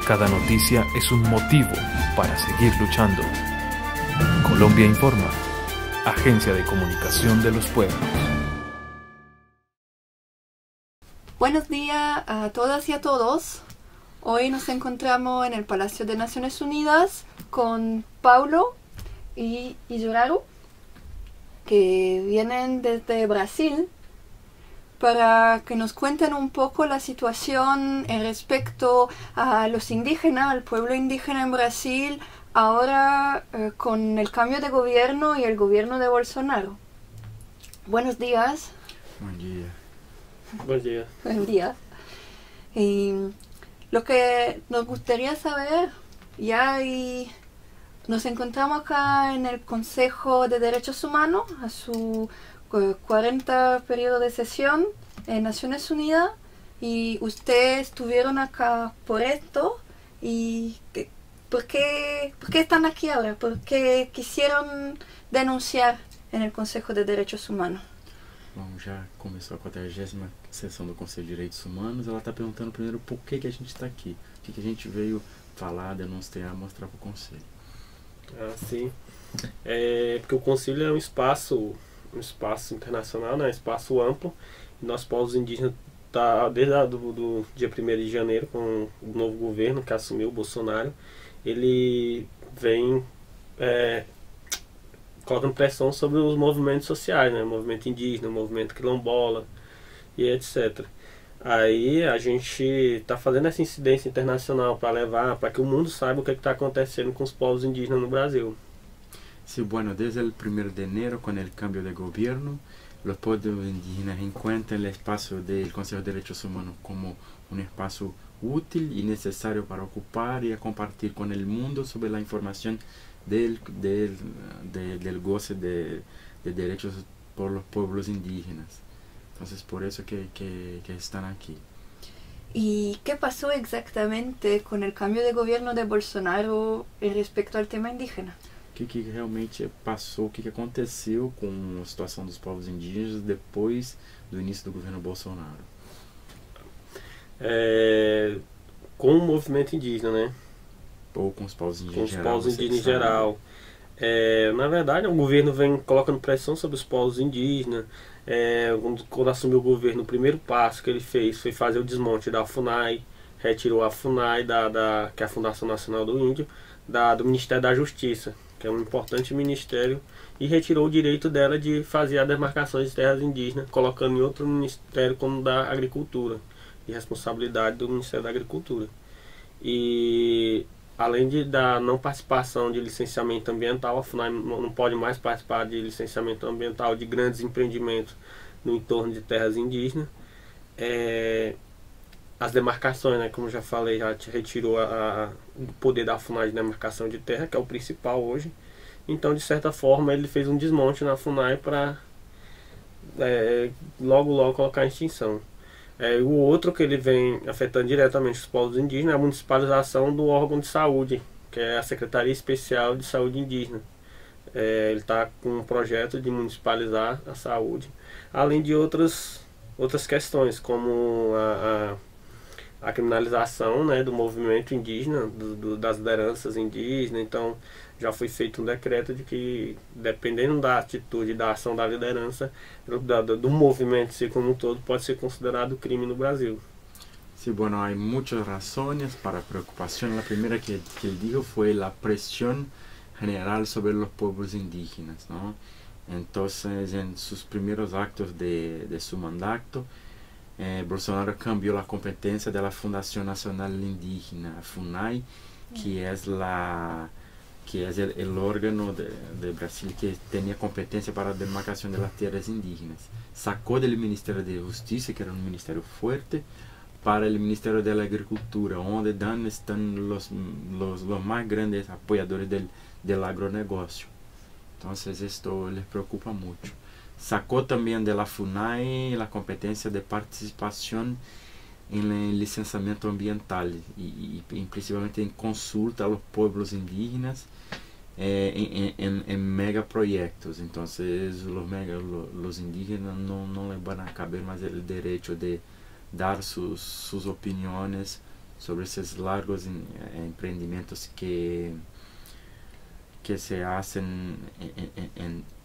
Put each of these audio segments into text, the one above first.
Cada noticia es un motivo para seguir luchando. Colombia Informa, Agencia de Comunicación de los Pueblos. Buenos días a todas y a todos. Hoy nos encontramos en el Palacio de Naciones Unidas con Paulo y Joraro, que vienen desde Brasil, para que nos cuenten un poco la situación en respecto a los indígenas, al pueblo indígena en Brasil, ahora con el cambio de gobierno y el gobierno de Bolsonaro. Buenos días. Buen día. Buen día. Buen día. Y lo que nos gustaría saber, nos encontramos acá en el Consejo de Derechos Humanos, a su 40 periodo de sesión en Naciones Unidas, y ustedes estuvieron acá por esto. ¿Y por qué están aquí ahora? ¿Por qué quisieron denunciar en el Consejo de Derechos Humanos? Bom, já começou a 40ª sessão do Conselho de Direitos Humanos. Ela está perguntando primeiro por que a gente está aqui, o que a gente veio falar, denunciar, mostrar para o Conselho. Ah, sim. Porque o Conselho é um espaço internacional, né? Um espaço amplo. E nós, povos indígenas, desde do dia 1º de janeiro, com o novo governo que assumiu, o Bolsonaro, ele vem colocando pressão sobre os movimentos sociais, né? O movimento indígena, o movimento quilombola e etc. Aí a gente está fazendo essa incidência internacional para que o mundo saiba o que está acontecendo com os povos indígenas no Brasil. Sí, bueno, desde el 1 de enero, con el cambio de gobierno, los pueblos indígenas encuentran el espacio del Consejo de Derechos Humanos como un espacio útil y necesario para ocupar y a compartir con el mundo sobre la información del goce de derechos por los pueblos indígenas. Entonces, por eso que están aquí. ¿Y qué pasó exactamente con el cambio de gobierno de Bolsonaro respecto al tema indígena? O que realmente passou, o que aconteceu com a situação dos povos indígenas depois do início do governo Bolsonaro? Com o movimento indígena, né? Ou com os povos indígenas em geral? Com os povos indígenas em geral. Na verdade, o governo vem colocando pressão sobre os povos indígenas. Quando assumiu o governo, o primeiro passo que ele fez foi fazer o desmonte da FUNAI, retirou a FUNAI, que é a Fundação Nacional do Índio, do Ministério da Justiça, que é um importante ministério, e retirou o direito dela de fazer a demarcação de terras indígenas, colocando em outro ministério como da Agricultura, de responsabilidade do Ministério da Agricultura. E além da não participação de licenciamento ambiental, a FUNAI não pode mais participar de licenciamento ambiental de grandes empreendimentos no entorno de terras indígenas. As demarcações, né, como já falei, já retirou o poder da FUNAI de demarcação de terra, que é o principal hoje. Então, de certa forma, ele fez um desmonte na FUNAI para logo colocar em extinção. O outro que ele vem afetando diretamente os povos indígenas é a municipalização do órgão de saúde, que é a Secretaria Especial de Saúde Indígena. Ele está com um projeto de municipalizar a saúde, além de outras questões, como a criminalização, né, do movimento indígena, das lideranças indígenas. Então já foi feito um decreto de que, dependendo da atitude, da ação da liderança, do movimento como um todo, pode ser considerado crime no Brasil. Sí, bueno, hay muchas razones para preocupación. La primera que él dijo fue la presión general sobre los pueblos indígenas, ¿no? Entonces, en sus primeros actos de su mandato, Bolsonaro cambió la competencia de la Fundación Nacional Indígena, FUNAI, que es el órgano de Brasil que tenía competencia para la demarcación de las tierras indígenas. Sacó del Ministerio de Justicia, que era un ministerio fuerte, para el Ministerio de la Agricultura, donde están los más grandes apoyadores del agronegocio. Entonces esto les preocupa mucho. Sacó también de la FUNAI la competencia de participación en el licenciamiento ambiental y principalmente en consulta a los pueblos indígenas en megaproyectos. Entonces los indígenas no les van a caber más el derecho de dar sus opiniones sobre esses largos empreendimentos que se hacen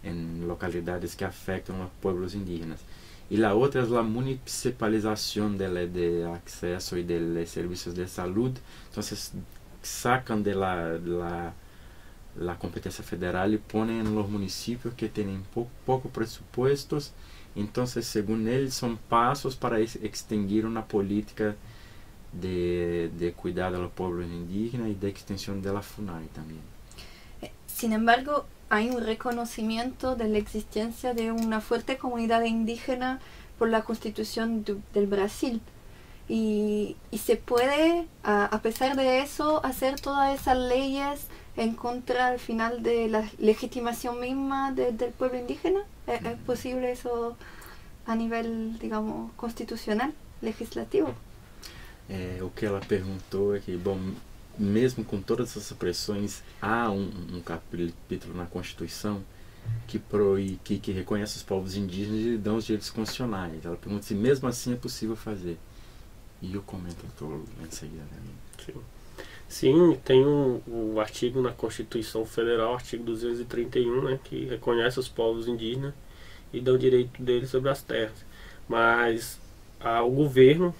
en localidades que afectan a los pueblos indígenas. Y la otra es la municipalización de acceso y de servicios de salud. Entonces sacan de la competencia federal y ponen en los municipios que tienen poco presupuestos. Entonces, según él, son pasos para extinguir una política de cuidado a los pueblos indígenas y de extensión de la FUNAI también. Sin embargo, hay un reconocimiento de la existencia de una fuerte comunidad indígena por la Constitución del Brasil. Y se puede, a pesar de eso, hacer todas esas leyes en contra al final de la legitimación misma del pueblo indígena. ¿Es posible eso a nivel, digamos, constitucional, legislativo? O que ela perguntou é que, bom, mesmo com todas essas pressões, há um capítulo na Constituição que reconhece os povos indígenas e dá os direitos constitucionais. Ela pergunta se mesmo assim é possível fazer. E eu comento em seguida. Sim. Sim, tem um artigo na Constituição Federal, artigo 231, né, que reconhece os povos indígenas e dá o direito deles sobre as terras. Mas o governo,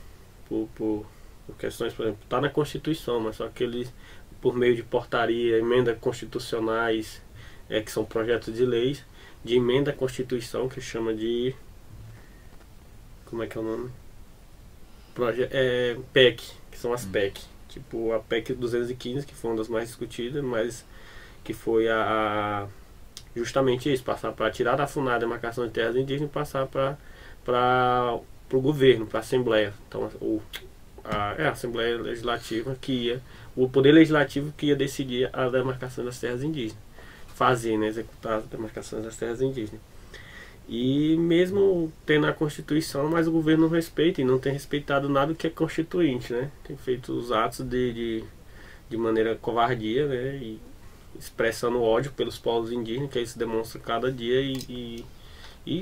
por questões, por exemplo, está na Constituição, mas só que eles, por meio de portaria, emendas constitucionais, que são projetos de leis, de emenda à Constituição, que chama de... Como é que é o nome? PEC, que são as PEC. Tipo a PEC 215, que foi uma das mais discutidas, mas que foi justamente isso, passar para tirar da FUNAI a demarcação de terras indígenas e passar para o governo, para a Assembleia. Então a Assembleia Legislativa o Poder Legislativo que ia decidir a demarcação das terras indígenas, fazer, né, executar as demarcações das terras indígenas. E mesmo tendo a Constituição, mas o governo não respeita e não tem respeitado nada que é constituinte, né? Tem feito os atos de maneira covardia, né? E expressando ódio pelos povos indígenas, que isso demonstra cada dia e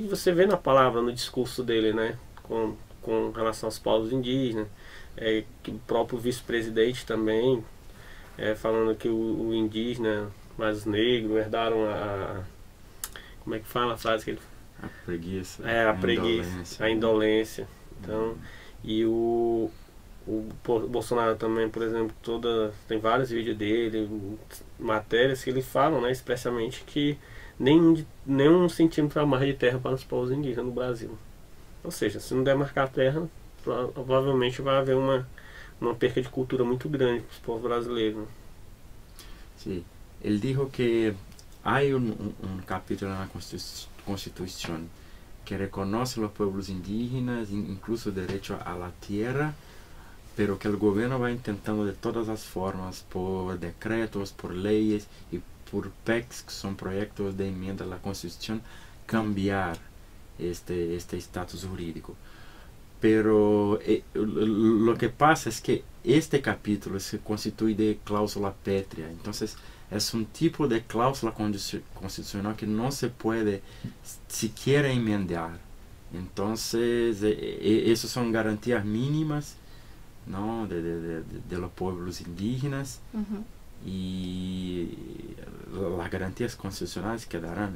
você vê na palavra, no discurso dele, né? Com relação aos povos indígenas, que o próprio vice-presidente também, falando que o indígena, mas negro, herdaram como é que fala a frase que ele... A preguiça. A preguiça, a indolência. Então, e o Bolsonaro também, por exemplo, tem vários vídeos dele, matérias que ele fala, né, expressamente que nenhum centímetro a mais de terra para os povos indígenas no Brasil. Ou seja, se não demarcar a terra, provavelmente vai haver uma perca de cultura muito grande para os povos brasileiros. Sim. Ele disse que há capítulo na Constitución que reconoce a los pueblos indígenas, incluso el derecho a la tierra, pero que el gobierno va intentando de todas las formas, por decretos, por leyes y por PECs, que son proyectos de enmienda a la Constitución, cambiar este estatus jurídico. Pero lo que pasa es que este capítulo se constituye de cláusula pétrea, entonces es un tipo de cláusula constitucional que no se puede siquiera enmendar. Entonces, esas son garantías mínimas, ¿no? de los pueblos indígenas. Y las garantías constitucionales quedarán